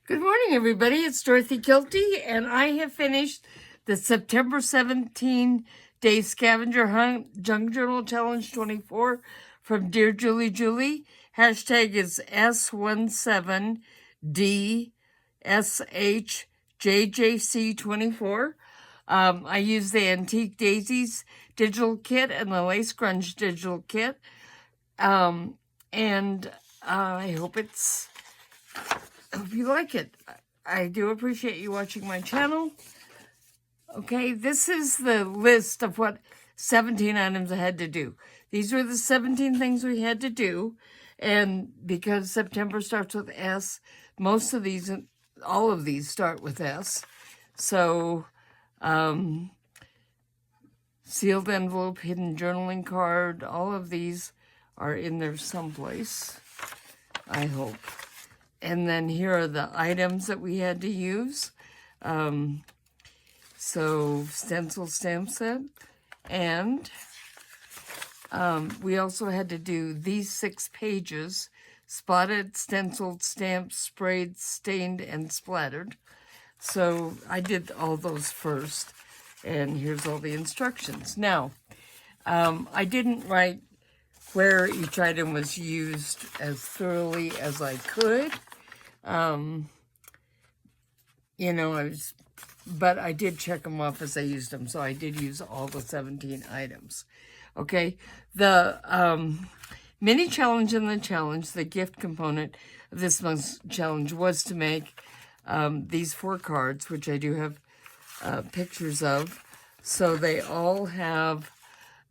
Good morning, everybody. It's Dorothy Kilty, and I have finished the September 17-day Scavenger Hunt Junk Journal Challenge 24 from Dear Julie Julie. Hashtag is S17DSHJJC24. I use the Antique Daisies digital kit and the Lace Grunge digital kit. And I hope you like it. I do appreciate you watching my channel. Okay, this is the list of what 17 items I had to do. These were the 17 things we had to do. And because September starts with S, most of these, all of these start with S. So, sealed envelope, hidden journaling card, all of these are in there someplace, I hope. And then here are the items that we had to use. So stencil stamp set. And we also had to do these 6 pages: spotted, stenciled, stamped, sprayed, stained, and splattered. So I did all those first. And here's all the instructions. Now, I didn't write where each item was used as thoroughly as I could. But I did check them off as I used them, so I did use all the 17 items. Okay, the mini challenge in the challenge, the gift component of this month's challenge was to make these 4 cards, which I do have pictures of. So they all have,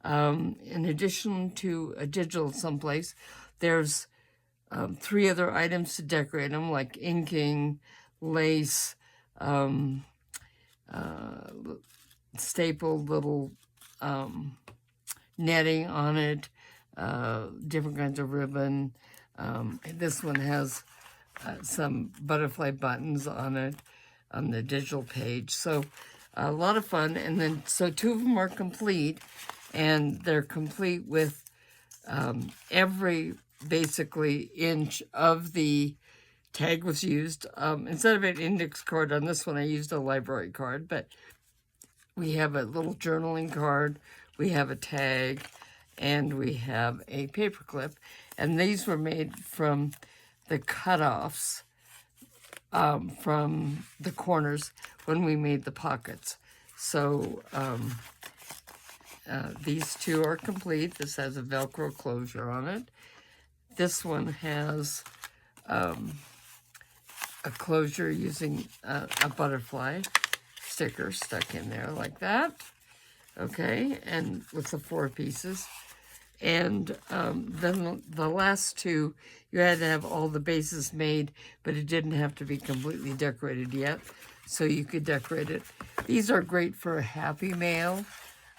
in addition to a digital someplace, there's 3 other items to decorate them, like inking, lace, stapled little netting on it, different kinds of ribbon. This one has some butterfly buttons on it on the digital page. So a lot of fun. And then, so 2 of them are complete, and they're complete with every basically inch of the tag was used. Instead of an index card on this one, I used a library card, but we have a little journaling card, we have a tag, and we have a paper clip. And these were made from the cutoffs from the corners when we made the pockets. So these 2 are complete. This has a Velcro closure on it. This one has a closure using a butterfly sticker stuck in there like that. Okay, and with the 4 pieces. And then the last 2, you had to have all the bases made, but it didn't have to be completely decorated yet, so you could decorate it. These are great for a Happy Mail.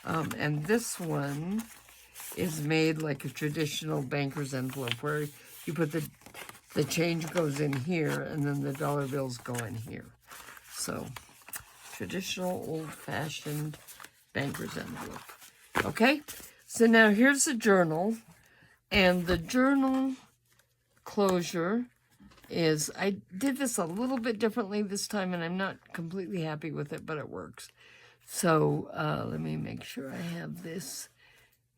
And this one is made like a traditional banker's envelope, where you put the change goes in here, and then the dollar bills go in here. So, traditional, old-fashioned banker's envelope. Okay, so now here's the journal, and the journal closure is, I did this a little bit differently this time, and I'm not completely happy with it, but it works. So, let me make sure I have this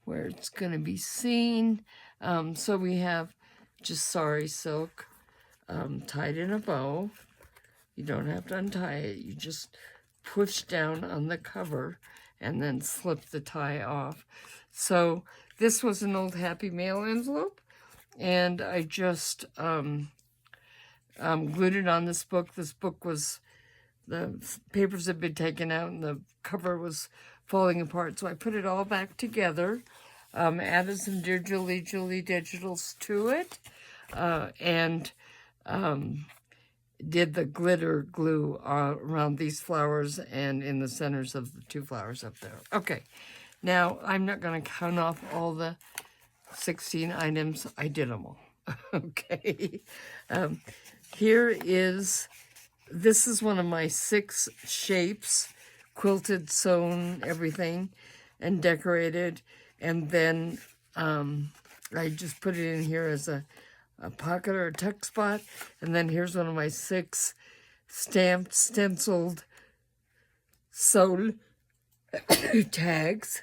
where it's going to be seen. So we have just sari silk tied in a bow. You don't have to untie it. You just push down on the cover and then slip the tie off. So this was an old Happy Mail envelope, and I just glued it on this book. This book was, the papers had been taken out and the cover was falling apart, so I put it all back together, added some Dear Julie Julie digitals to it, and did the glitter glue around these flowers and in the centers of the 2 flowers up there. Okay, now I'm not going to count off all the 16 items. I did them all. Okay, this is one of my 6 shapes, quilted, sewn, everything, and decorated. And then I just put it in here as a pocket or a tuck spot. And then here's one of my 6 stamped, stenciled, sewn tags.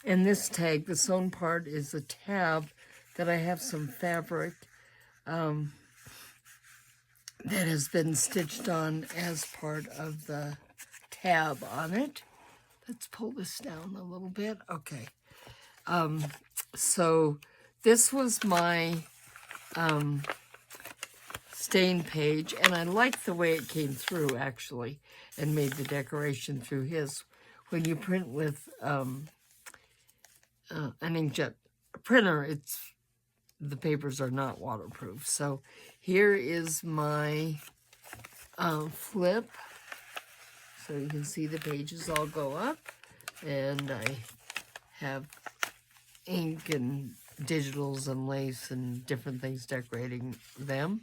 And this tag, the sewn part, is a tab that I have some fabric that has been stitched on as part of the tab on it. Let's pull this down a little bit. Okay. So this was my stain page, and I liked the way it came through, actually, and made the decoration through his. When you print with an inkjet printer, the papers are not waterproof. So here is my flip. So you can see the pages all go up, and I have ink and digitals and lace and different things decorating them.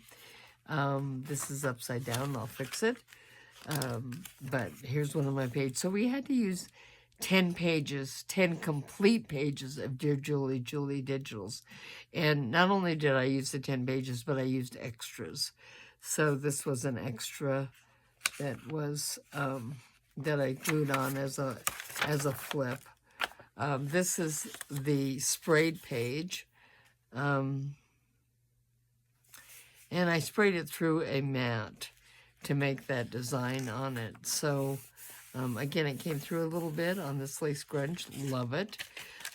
This is upside down. I'll fix it. But here's one of my pages. So we had to use 10 pages, 10 complete pages of Dear Julie digitals. And not only did I use the 10 pages, but I used extras. So this was an extra that was that I glued on as a flip. This is the sprayed page. And I sprayed it through a mat to make that design on it. So again, it came through a little bit on this lace grunge. Love it.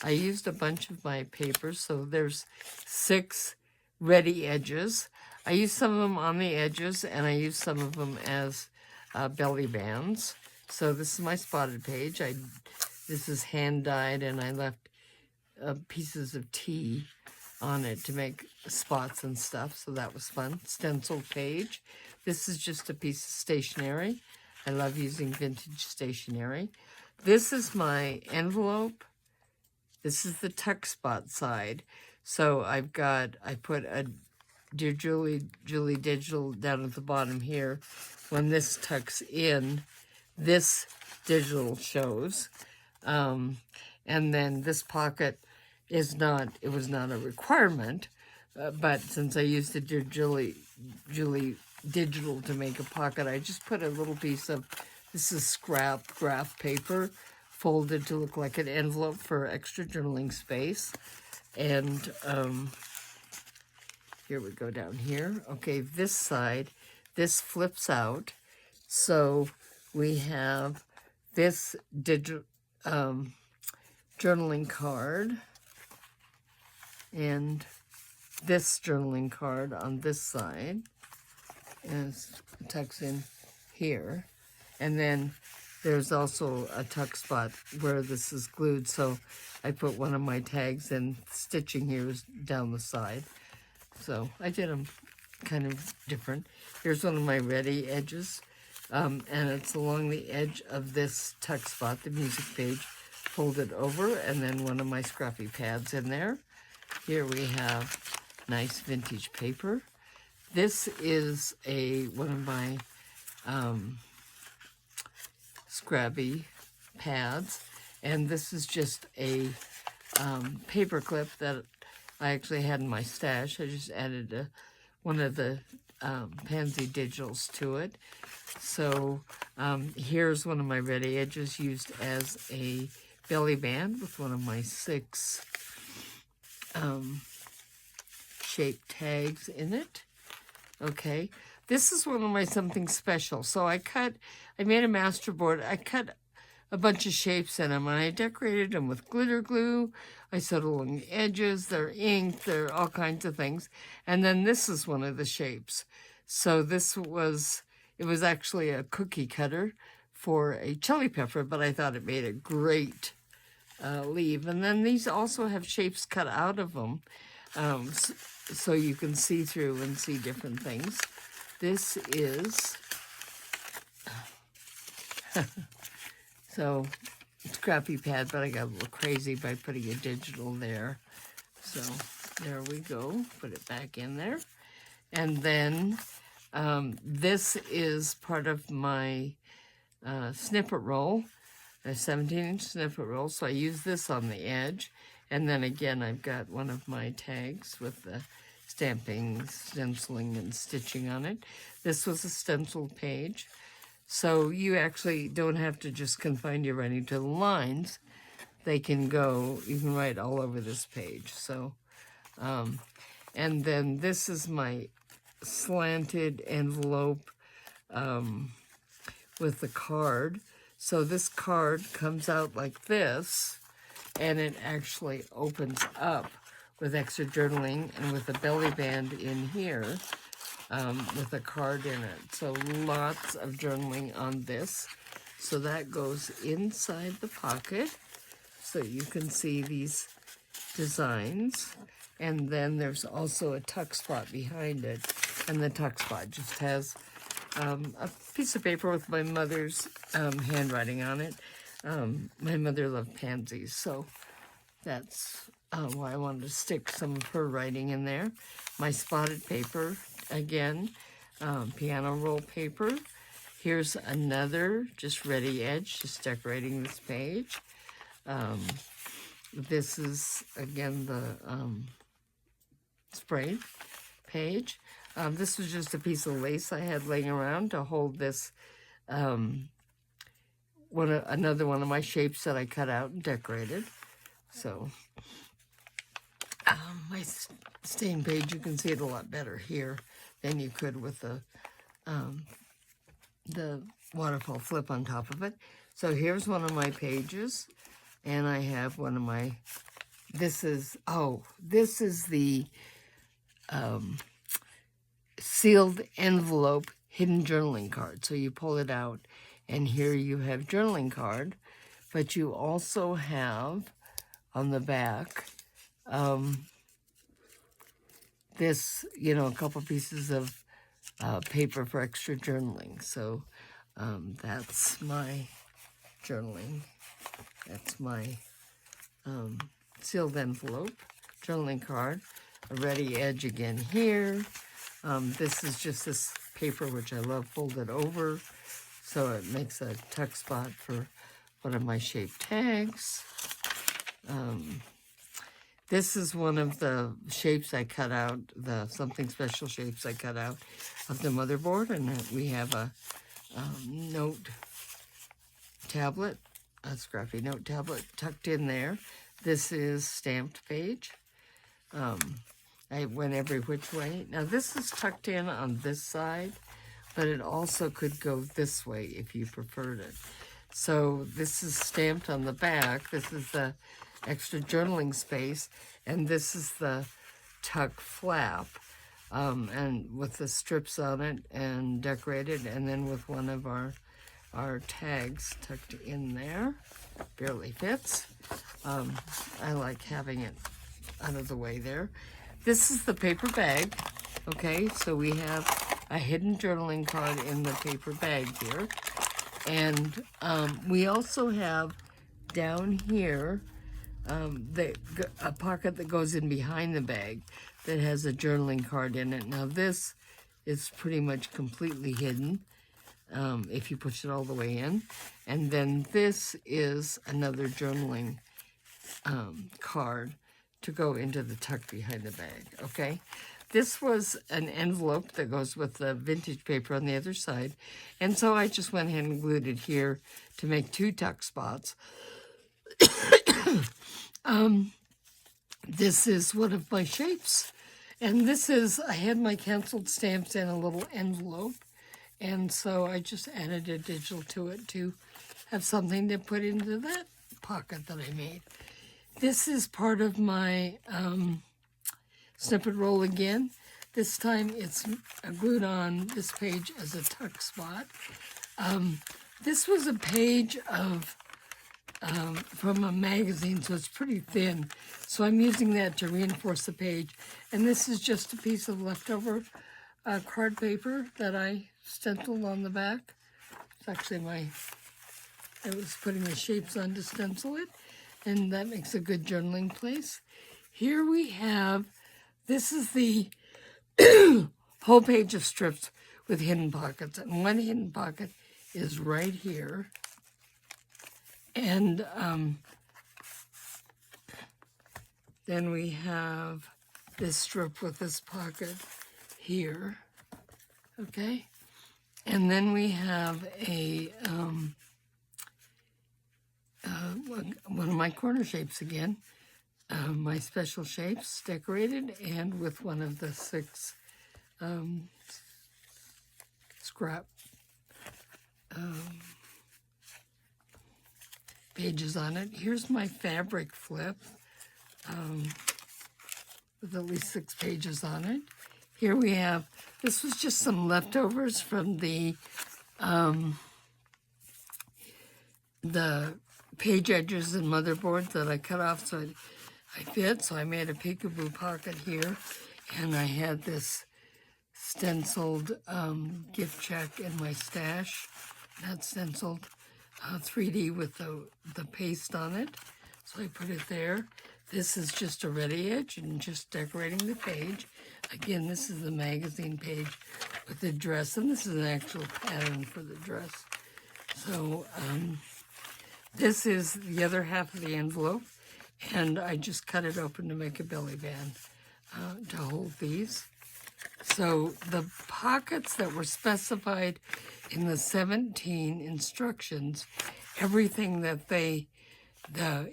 I used a bunch of my papers. So there's 6 ready edges. I used some of them on the edges, and I used some of them as belly bands. So this is my spotted page. This is hand dyed, and I left pieces of tea on it to make spots and stuff, so that was fun. Stenciled page. This is just a piece of stationery. I love using vintage stationery. This is my envelope. This is the tuck spot side. So I put a Dear Julie digital down at the bottom here. When this tucks in, this digital shows. And then this pocket was not a requirement, but since I used the Dear Julie digital to make a pocket, I just put a little piece of, this is scrap graph paper, folded to look like an envelope for extra journaling space. And here we go down here. Okay, this side, this flips out. So we have this digital journaling card and this journaling card on this side, and it tucks in here. And then there's also a tuck spot where this is glued, so I put one of my tags in. Stitching here is down the side. So I did them kind of different. Here's one of my ready edges, and it's along the edge of this tuck spot, the music page, folded over, and then one of my scrappy pads in there. Here we have nice vintage paper. This is one of my scrappy pads, and this is just a paper clip that I actually had in my stash. I just added one of the Pansy digitals to it. So here's one of my ready edges used as a belly band with one of my 6 shaped tags in it. Okay, this is one of my something special. So I made a master board. I cut a bunch of shapes in them, and I decorated them with glitter glue. I sewed along the edges. They're inked. They're all kinds of things. And then this is one of the shapes. So it was actually a cookie cutter for a chili pepper, but I thought it made a great leaf. And then these also have shapes cut out of them, so you can see through and see different things. This is so scrappy pad, but I got a little crazy by putting a digital there. So there we go. Put it back in there. And then this is part of my snippet roll, a 17-inch snippet roll. So I use this on the edge. And then again, I've got one of my tags with the stamping, stenciling, and stitching on it. This was a stenciled page. So you actually don't have to just confine your writing to the lines. They can go, you can write all over this page. So, and then this is my slanted envelope with the card. So this card comes out like this, and it actually opens up with extra journaling and with a belly band in here with a card in it. So lots of journaling on this. So that goes inside the pocket so you can see these designs. And then there's also a tuck spot behind it. And the tuck spot just has a piece of paper with my mother's handwriting on it. My mother loved pansies, so that's why I wanted to stick some of her writing in there. My spotted paper, again, piano roll paper. Here's another, just ready edge, just decorating this page. This is, again, the sprayed page. This was just a piece of lace I had laying around to hold this, another one of my shapes that I cut out and decorated. So, my stain page, you can see it a lot better here than you could with the waterfall flip on top of it. So here's one of my pages, and I have one of my, this is the sealed envelope hidden journaling card. So you pull it out, and here you have journaling card, but you also have on the back this, a couple pieces of paper for extra journaling. So that's my journaling. That's my sealed envelope journaling card. A ready edge again here. This is just this paper, which I love, folded over, so it makes a tuck spot for one of my shaped tags. This is one of the shapes I cut out, the something special shapes I cut out of the motherboard, and we have a note tablet, a scrappy note tablet tucked in there. This is stamped page. I went every which way. Now this is tucked in on this side, but it also could go this way if you preferred it. So this is stamped on the back. This is the extra journaling space, and this is the tuck flap, and with the strips on it and decorated, and then with one of our tags tucked in there. Barely fits. I like having it out of the way there. This is the paper bag. Okay, so we have a hidden journaling card in the paper bag here. And we also have down here a pocket that goes in behind the bag that has a journaling card in it. Now this is pretty much completely hidden if you push it all the way in. And then this is another journaling card to go into the tuck behind the bag, okay? This was an envelope that goes with the vintage paper on the other side, and so I just went ahead and glued it here to make two tuck spots. This is one of my shapes, and this is, I had my canceled stamps in a little envelope, and so I just added a digital to it to have something to put into that pocket that I made. This is part of my snippet roll again. This time it's glued on this page as a tuck spot. This was a page of from a magazine, so it's pretty thin. So I'm using that to reinforce the page. And this is just a piece of leftover card paper that I stenciled on the back. It's actually I was putting the shapes on to stencil it, and that makes a good journaling place. Here we have, this is the whole page of strips with hidden pockets, and one hidden pocket is right here. And then we have this strip with this pocket here, okay? And then we have a one of my corner shapes again, my special shapes decorated, and with one of the 6 scrap pages on it. Here's my fabric flip with at least 6 pages on it. Here we have, this was just some leftovers from the page edges and motherboards that I cut off so I fit. So I made a peekaboo pocket here, and I had this stenciled gift check in my stash. Not stenciled, 3D with the paste on it. So I put it there. This is just a ready edge and just decorating the page. Again, this is the magazine page with the dress, and this is an actual pattern for the dress. So this is the other half of the envelope, and I just cut it open to make a belly band to hold these. So the pockets that were specified in the 17 instructions, everything that the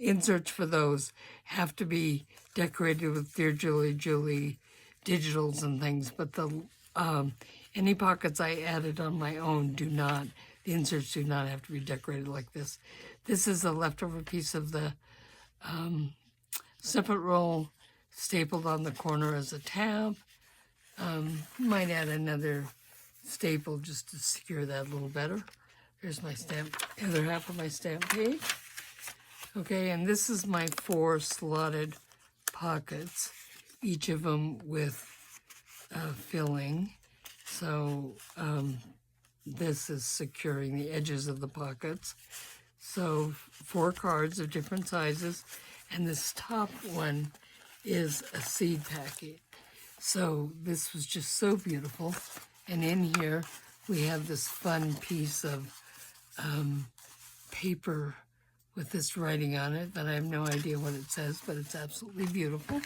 inserts for those have to be decorated with Dear Julie digitals and things, but the any pockets I added on my own do not. The inserts do not have to be decorated like this. This is a leftover piece of the separate roll stapled on the corner as a tab. Might add another staple just to secure that a little better. There's my stamp, other half of my stamp page. Okay, and this is my 4 slotted pockets, each of them with filling. So this is securing the edges of the pockets. So 4 cards of different sizes, and this top one is a seed packet. So this was just so beautiful. And in here we have this fun piece of paper with this writing on it that I have no idea what it says, but it's absolutely beautiful.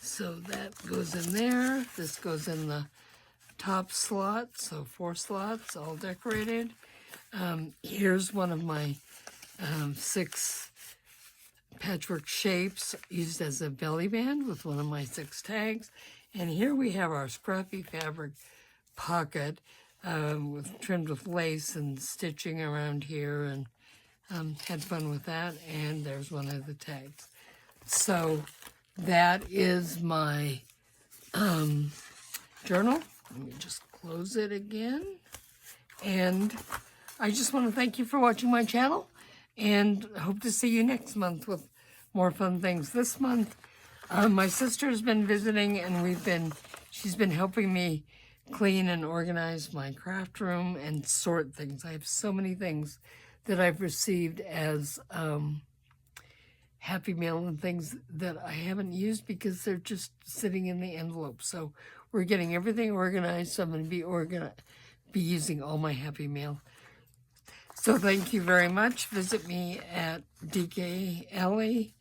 So that goes in there. This goes in the top slot, so 4 slots, all decorated. Here's one of my 6 patchwork shapes used as a belly band with one of my 6 tags. And here we have our scrappy fabric pocket trimmed with lace and stitching around here, and had fun with that. And there's one of the tags. So that is my journal. Let me just close it again. And I just want to thank you for watching my channel, and hope to see you next month with more fun things. This month, my sister's been visiting, and she's been helping me clean and organize my craft room and sort things. I have so many things that I've received as Happy Mail and things that I haven't used because they're just sitting in the envelope. So we're getting everything organized. So I'm going to be using all my Happy Mail. So thank you very much. Visit me at DK Ellie,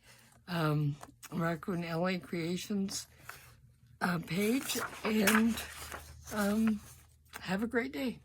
Raccoon LA Creations page, and have a great day.